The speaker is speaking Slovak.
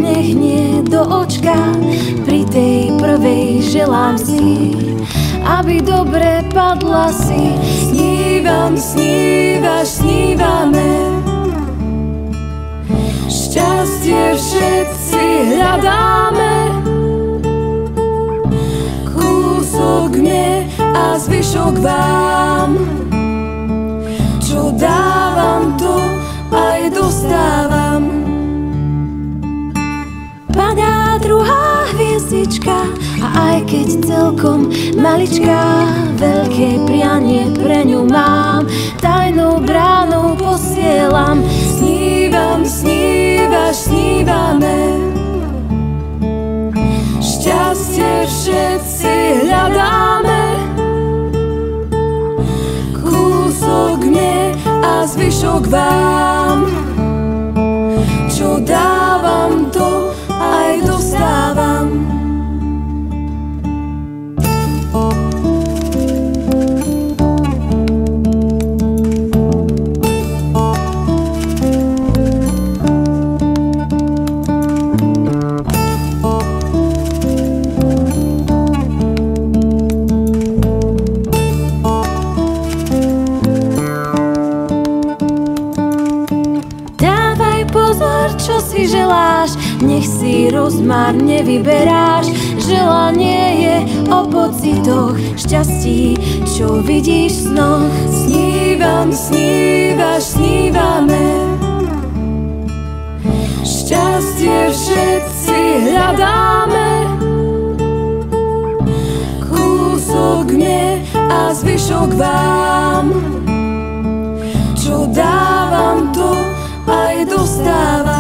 nech nie do očka. Pri tej prvej želám si, aby dobre padla si. Snívam, snívaš, snívame, šťastie všetci hľadáme. Kúsok mne a zvyšok vám. Čo dávam, to aj dostávam. Padá druhá hviezdička a aj keď celkom maličká, veľké prianie pre ňu mám. Tajnou bránou posielam. Snívam, snívaš, snívame, šťastie všetci hľadáme. Kúsok mne a zvyšok vám. Čo dávam, to aj dostávam. Čo si želáš, nech si rozmar nevyberáš. Želanie je o pocitoch, šťastí, čo vidíš v snoch. Snívam, snívaš, snívame, šťastie všetci hľadáme. Kúsok mne a zvyšok vám. Čo dávam, to aj dostávam.